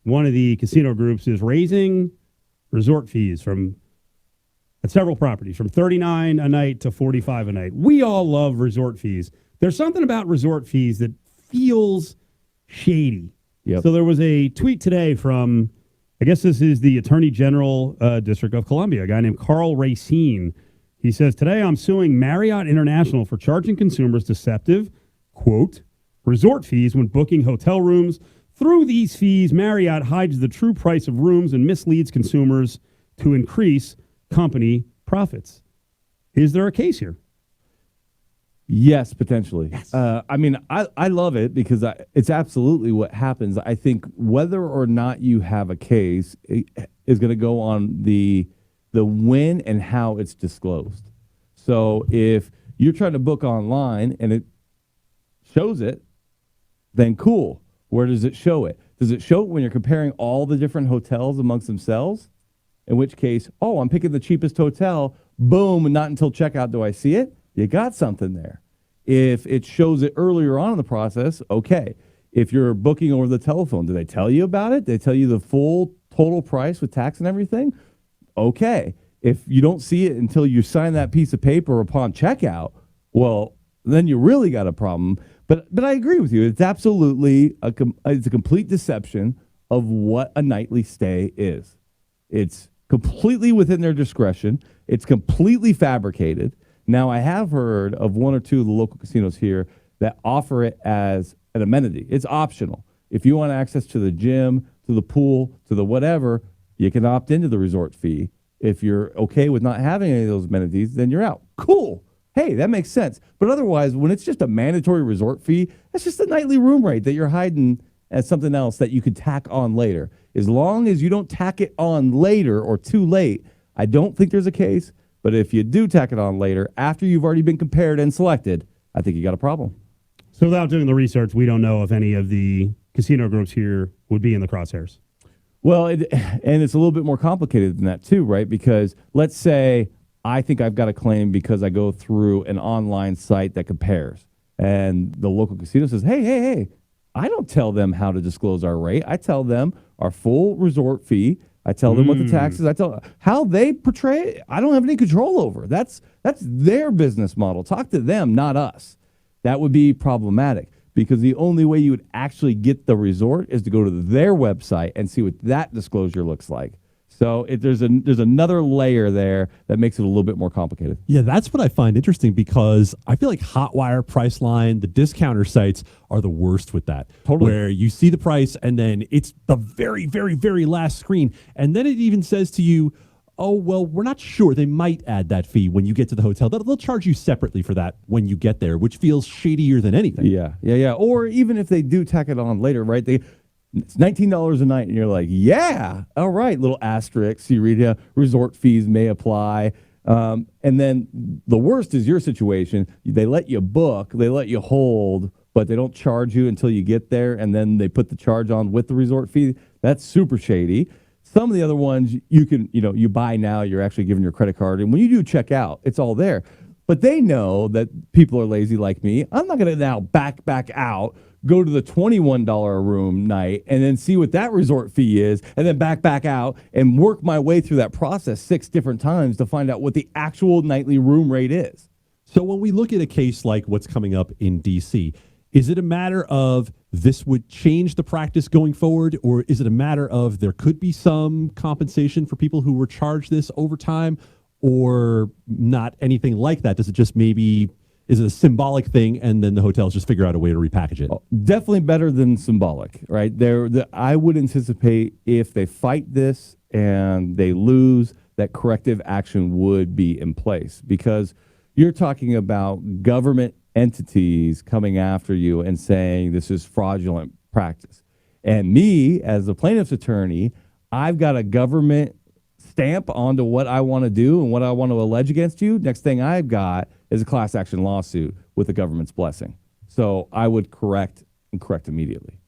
one of the casino groups is raising resort fees at several properties from $39 a night to $45 a night. We all love resort fees. There's something about resort fees that feels shady. Yep. So there was a tweet today from, I guess this is the Attorney General District of Columbia, a guy named Carl Racine. He says, today I'm suing Marriott International for charging consumers deceptive, quote, resort fees when booking hotel rooms. Through these fees, Marriott hides the true price of rooms and misleads consumers to increase company profits. Is there a case here? Yes, potentially. Yes. I love it because it's absolutely what happens. I think whether or not you have a case is going to go on the when and how it's disclosed. So if you're trying to book online and it shows it, then cool. Where does it show it? Does it show it when you're comparing all the different hotels amongst themselves? In which case, I'm picking the cheapest hotel. Boom, and not until checkout do I see it. You got something there. If it shows it earlier on in the process, okay. If you're booking over the telephone, do they tell you about it? Do they tell you the full total price with tax and everything? Okay. If you don't see it until you sign that piece of paper upon checkout, well, then you really got a problem. But I agree with you. It's absolutely it's a complete deception of what a nightly stay is. It's completely within their discretion. It's completely fabricated. Now, I have heard of one or two of the local casinos here that offer it as an amenity. It's optional. If you want access to the gym, to the pool, to the whatever, you can opt into the resort fee. If you're okay with not having any of those amenities, then you're out. Cool. Hey, that makes sense. But otherwise, when it's just a mandatory resort fee, that's just a nightly room rate that you're hiding as something else that you could tack on later. As long as you don't tack it on later or too late, I don't think there's a case. But if you do tack it on later, after you've already been compared and selected, I think you got a problem. So without doing the research, we don't know if any of the casino groups here would be in the crosshairs. Well, and it's a little bit more complicated than that too, right? Because let's say I think I've got a claim because I go through an online site that compares, and the local casino says, hey, I don't tell them how to disclose our rate. I tell them our full resort fee. I tell them what the taxes. I tell how they portray it. I don't have any control over. That's their business model. Talk to them, not us. That would be problematic because the only way you would actually get the resort is to go to their website and see what that disclosure looks like. So there's another layer there that makes it a little bit more complicated. Yeah, that's what I find interesting because I feel like Hotwire, Priceline, the discounter sites are the worst with that. Totally. Where you see the price and then it's the very, very, very last screen. And then it even says to you, oh, well, we're not sure. They might add that fee when you get to the hotel. They'll charge you separately for that when you get there, which feels shadier than anything. Yeah. Or even if they do tack it on later, right? It's $19 a night, and you're like, yeah, all right, little asterisk. You read resort fees may apply. And then the worst is your situation. They let you book, they let you hold, but they don't charge you until you get there, and then they put the charge on with the resort fee. That's super shady. Some of the other ones you buy now, you're actually giving your credit card, and when you do check out, it's all there. But they know that people are lazy like me. I'm not going to now back out, go to the $21 a room night, and then see what that resort fee is, and then back out and work my way through that process 6 different times to find out what the actual nightly room rate is. So when we look at a case like what's coming up in D.C., is it a matter of this would change the practice going forward, or is it a matter of there could be some compensation for people who were charged this over time, or not anything like that? Does it just maybe... Is it a symbolic thing, and then the hotels just figure out a way to repackage it? Definitely better than symbolic, right? I would anticipate if they fight this and they lose, that corrective action would be in place because you're talking about government entities coming after you and saying this is fraudulent practice. And me, as a plaintiff's attorney, I've got a government stamp onto what I want to do and what I want to allege against you. Next thing I've got is a class action lawsuit with the government's blessing. So I would correct immediately.